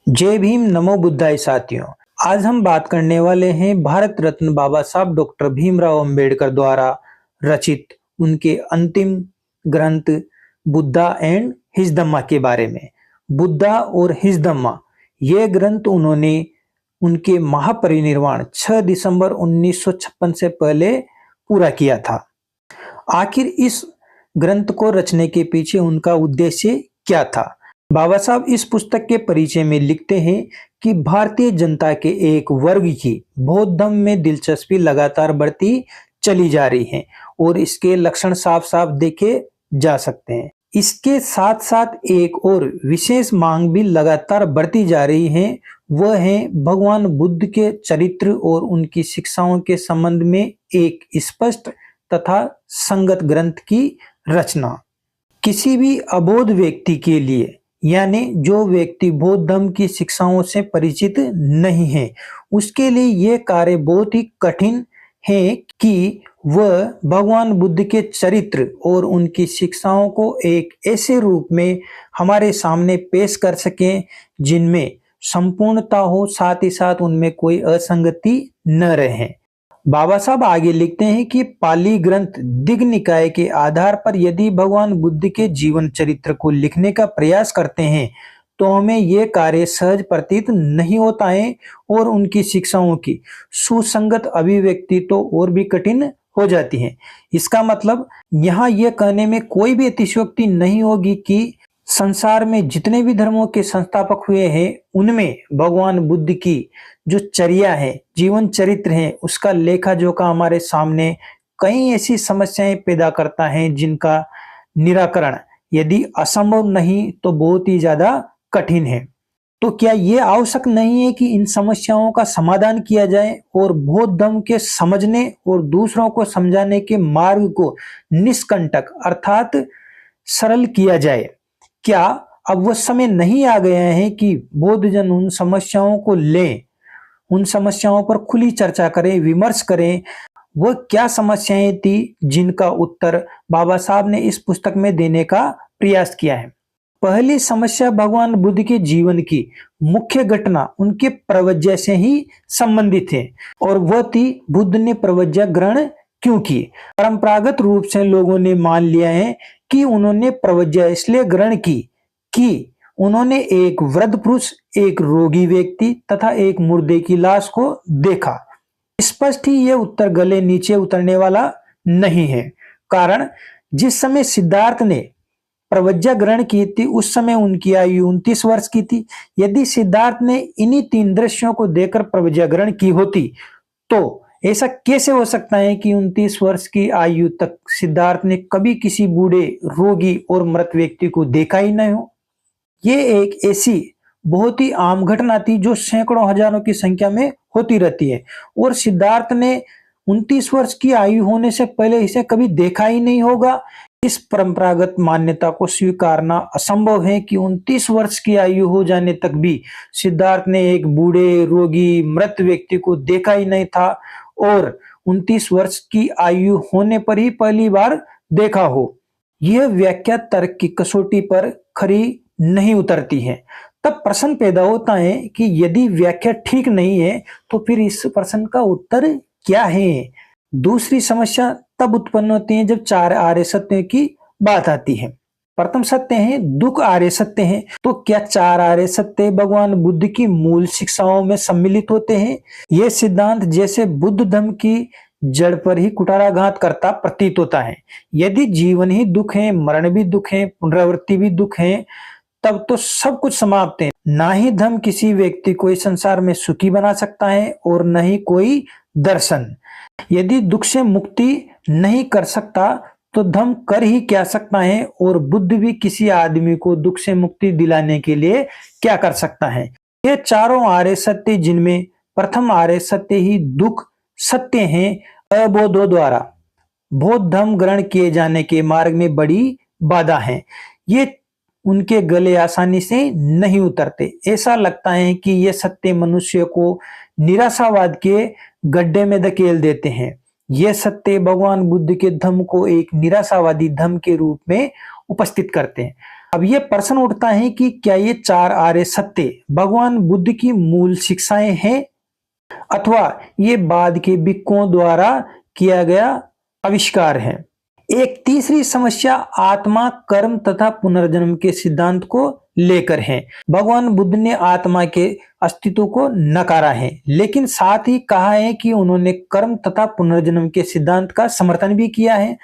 जय भीम नमो बुद्धाय साथियों। आज हम बात करने वाले हैं भारत रत्न बाबा साहब डॉक्टर भीमराव अंबेडकर द्वारा रचित उनके अंतिम ग्रंथ बुद्धा एंड हिज धम्मा के बारे में। बुद्धा और हिज धम्मा ये ग्रंथ उन्होंने उनके महापरिनिर्वाण 6 दिसंबर 1956 से पहले पूरा किया था। आखिर इस ग्रंथ को रचने के पीछे उनका उद्देश्य क्या था? बाबा साहब इस पुस्तक के परिचय में लिखते हैं कि भारतीय जनता के एक वर्ग की बौद्ध धर्म में दिलचस्पी लगातार बढ़ती चली जा रही है और इसके लक्षण साफ साफ देखे जा सकते हैं। इसके साथ साथ एक और विशेष मांग भी लगातार बढ़ती जा रही है, वह है भगवान बुद्ध के चरित्र और उनकी शिक्षाओं के संबंध में एक स्पष्ट तथा संगत ग्रंथ की रचना। किसी भी अबोध व्यक्ति के लिए, यानी जो व्यक्ति बौद्ध धर्म की शिक्षाओं से परिचित नहीं है, उसके लिए यह कार्य बहुत ही कठिन है कि वह भगवान बुद्ध के चरित्र और उनकी शिक्षाओं को एक ऐसे रूप में हमारे सामने पेश कर सकें जिनमें संपूर्णता हो, साथ ही साथ उनमें कोई असंगति न रहे। बाबा साहब आगे लिखते हैं कि पाली ग्रंथ दिग्ग निकाय के आधार पर यदि भगवान बुद्ध के जीवन चरित्र को लिखने का प्रयास करते हैं तो हमें यह कार्य सहज प्रतीत नहीं होता है और उनकी शिक्षाओं की सुसंगत अभिव्यक्ति तो और भी कठिन हो जाती है। इसका मतलब यहाँ यह कहने में कोई भी अतिशयोक्ति नहीं होगी कि संसार में जितने भी धर्मों के संस्थापक हुए हैं उनमें भगवान बुद्ध की जो चर्या है, जीवन चरित्र है, उसका लेखा जोखा हमारे सामने कई ऐसी समस्याएं पैदा करता है जिनका निराकरण यदि असंभव नहीं तो बहुत ही ज्यादा कठिन है। तो क्या ये आवश्यक नहीं है कि इन समस्याओं का समाधान किया जाए और बौद्ध धर्म के समझने और दूसरों को समझाने के मार्ग को निष्कंटक अर्थात सरल किया जाए? क्या अब वह समय नहीं आ गया है कि बौद्ध जन उन समस्याओं को लें, उन समस्याओं पर खुली चर्चा करें, विमर्श करें? वह क्या समस्याएं थी जिनका उत्तर बाबा साहब ने इस पुस्तक में देने का प्रयास किया है। पहली समस्या भगवान बुद्ध के जीवन की मुख्य घटना उनके प्रवज्ञा से ही संबंधित है और वह थी बुद्ध ने प्रवज्ञा ग्रहण क्यों की। परंपरागत रूप से लोगों ने मान लिया है कि उन्होंने प्रवज्ञा इसलिए ग्रहण की कि उन्होंने एक वृद्ध पुरुष, एक रोगी व्यक्ति तथा एक मुर्दे की लाश को देखा। स्पष्ट ही यह उत्तर गले नीचे उतरने वाला नहीं है। कारण जिस समय सिद्धार्थ ने प्रवज्ञा ग्रहण की थी उस समय उनकी आयु 29 वर्ष की थी। यदि सिद्धार्थ ने इन्हीं 3 दृश्यों को देखकर प्रवज्ञा ग्रहण की होती तो ऐसा कैसे हो सकता है कि 29 वर्ष की आयु तक सिद्धार्थ ने कभी किसी बूढ़े, रोगी और मृत व्यक्ति को देखा ही नहीं हो। ये एक ऐसी बहुत ही आम घटना थी जो सैकड़ों हजारों की संख्या में होती रहती है और सिद्धार्थ ने 29 वर्ष की आयु होने से पहले इसे कभी देखा ही नहीं होगा। इस परंपरागत मान्यता को स्वीकारना असंभव है कि 29 वर्ष की आयु हो जाने तक भी सिद्धार्थ ने एक बूढ़े, रोगी, मृत व्यक्ति को देखा ही नहीं था और 29 वर्ष की आयु होने पर ही पहली बार देखा हो। यह व्याख्या तर्क की कसौटी पर खरी नहीं उतरती है। तब प्रश्न पैदा होता है कि यदि व्याख्या ठीक नहीं है तो फिर इस प्रश्न का उत्तर क्या है? दूसरी समस्या तब उत्पन्न होती है जब 4 आर्य सत्यों की बात आती है। प्रथम सत्य है दुख आर्य सत्य है। तो क्या 4 आर्य सत्य भगवान बुद्ध की मूल शिक्षाओं में सम्मिलित होते हैं? ये सिद्धांत जैसे बुद्ध धर्म की जड़ पर ही कुठाराघात करता प्रतीत होता है। यदि जीवन ही दुख है, मरण भी दुख है, पुनरावृत्ति भी दुख है, तब तो सब कुछ समाप्त है। ना ही धर्म किसी व्यक्ति को इस संसार में सुखी बना सकता है और न ही कोई दर्शन। यदि दुख से मुक्ति नहीं कर सकता तो धर्म कर ही क्या सकता है और बुद्ध भी किसी आदमी को दुख से मुक्ति दिलाने के लिए क्या कर सकता है? ये चारों आर्य सत्य जिनमें प्रथम आर्य सत्य ही दुख सत्य हैं, अबोधों द्वारा बौद्ध धर्म ग्रहण किए जाने के मार्ग में बड़ी बाधा है। ये उनके गले आसानी से नहीं उतरते। ऐसा लगता है कि ये सत्य मनुष्य को निराशावाद के गड्ढे में धकेल देते हैं। ये सत्य भगवान बुद्ध के धर्म को एक निराशावादी धर्म के रूप में उपस्थित करते हैं। अब ये प्रश्न उठता है कि क्या ये 4 आर्य सत्य भगवान बुद्ध की मूल शिक्षाएं हैं अथवा ये बाद के भिक्खुओं द्वारा किया गया आविष्कार है। एक तीसरी समस्या आत्मा, कर्म तथा पुनर्जन्म के सिद्धांत को लेकर है। भगवान बुद्ध ने आत्मा के अस्तित्व को नकारा है, लेकिन साथ ही कहा है कि उन्होंने कर्म तथा पुनर्जन्म के सिद्धांत का समर्थन भी किया है।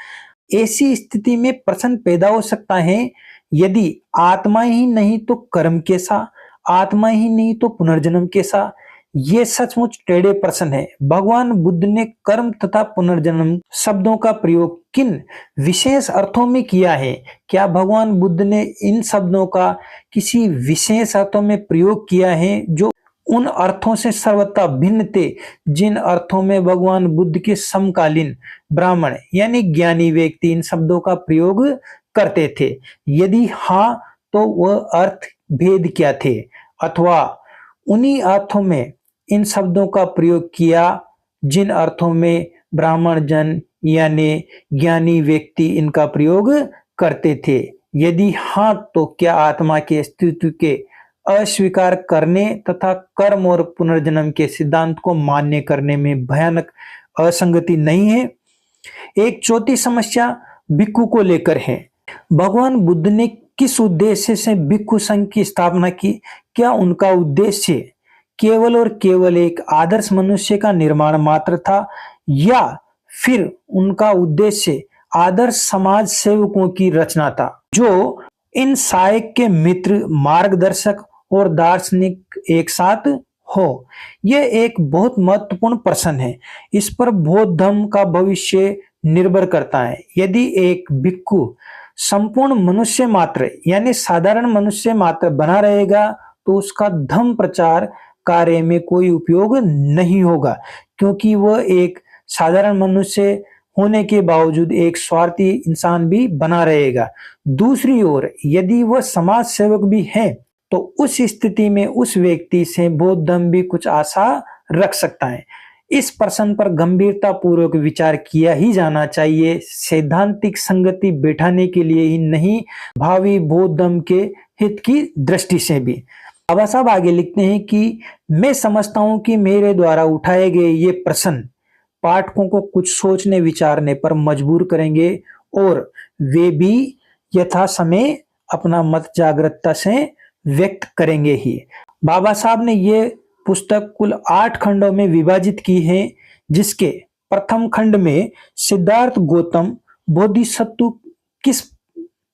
ऐसी स्थिति में प्रश्न पैदा हो सकता है, यदि आत्मा ही नहीं तो कर्म कैसा, आत्मा ही नहीं तो पुनर्जन्म कैसा? ये सचमुच टेढ़े प्रश्न है। भगवान बुद्ध ने कर्म तथा पुनर्जन्म शब्दों का प्रयोग किन विशेष अर्थों में किया है? क्या भगवान बुद्ध ने इन शब्दों का किसी विशेष अर्थों में प्रयोग किया है जो उन अर्थों से सर्वथा भिन्न थे जिन अर्थों में भगवान बुद्ध के समकालीन ब्राह्मण यानी ज्ञानी व्यक्ति इन शब्दों का प्रयोग करते थे? यदि हाँ, तो वह अर्थ भेद क्या थे, अथवा उन्हीं अर्थों में इन शब्दों का प्रयोग किया जिन अर्थों में ब्राह्मण जन यानी ज्ञानी व्यक्ति इनका प्रयोग करते थे? यदि हाँ, तो क्या आत्मा के अस्तित्व के अस्वीकार करने तथा कर्म और पुनर्जन्म के सिद्धांत को मान्य करने में भयानक असंगति नहीं है? एक चौथी समस्या भिक्खु को लेकर है। भगवान बुद्ध ने किस उद्देश्य से भिक्खु संघ की स्थापना की? क्या उनका उद्देश्य केवल और केवल एक आदर्श मनुष्य का निर्माण मात्र था, या फिर उनका उद्देश्य आदर्श समाज सेवकों की रचना था जो इन सहायक के मित्र, मार्गदर्शक और दार्शनिक एक साथ हो? यह एक बहुत महत्वपूर्ण प्रश्न है। इस पर बौद्ध धर्म का भविष्य निर्भर करता है। यदि एक भिक्खु संपूर्ण मनुष्य मात्र यानी साधारण मनुष्य मात्र बना रहेगा तो उसका धर्म प्रचार कार्य में कोई उपयोग नहीं होगा, क्योंकि वह एक साधारण मनुष्य होने के बावजूद एक स्वार्थी इंसान भी बना रहेगा। दूसरी ओर यदि वह समाज सेवक भी है तो उस स्थिति में उस व्यक्ति से बौद्ध धर्म भी कुछ आशा रख सकता है। इस प्रश्न पर गंभीरता पूर्वक विचार किया ही जाना चाहिए, सैद्धांतिक संगति बैठाने के लिए ही नहीं, भावी बौद्ध धर्म के हित की दृष्टि से भी। बाबा साहब आगे लिखते हैं कि मैं समझता हूं कि मेरे द्वारा उठाए गए ये प्रश्न पाठकों को कुछ सोचने विचारने पर मजबूर करेंगे और वे भी यथा समय अपना मत जागरूकता से व्यक्त करेंगे ही। बाबा साहब ने ये पुस्तक कुल 8 खंडों में विभाजित की है, जिसके प्रथम खंड में सिद्धार्थ गौतम बोधिसत्व किस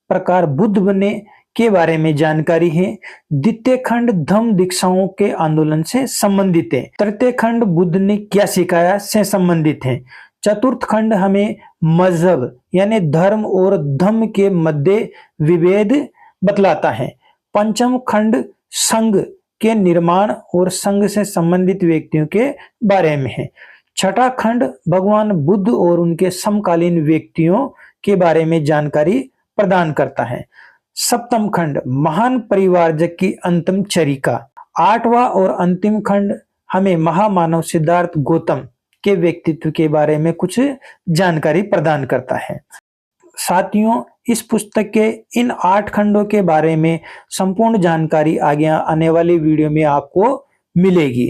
प्रकार बुद्ध बने के बारे में जानकारी है। द्वितीय खंड धम्म दीक्षाओं के आंदोलन से संबंधित है। तृतीय खंड बुद्ध ने क्या सिखाया से संबंधित है। चतुर्थ खंड हमें मजहब यानी धर्म और धम्म के मध्य विभेद बतलाता है। पंचम खंड संघ के निर्माण और संघ से संबंधित व्यक्तियों के बारे में है। छठा खंड भगवान बुद्ध और उनके समकालीन व्यक्तियों के बारे में जानकारी प्रदान करता है। सप्तम खंड महान परिवारजक की अंतिम चरिका। आठवां और अंतिम खंड हमें महामानव सिद्धार्थ गौतम के व्यक्तित्व के बारे में कुछ जानकारी प्रदान करता है। साथियों, इस पुस्तक के इन 8 खंडों के बारे में संपूर्ण जानकारी आगे आने वाली वीडियो में आपको मिलेगी।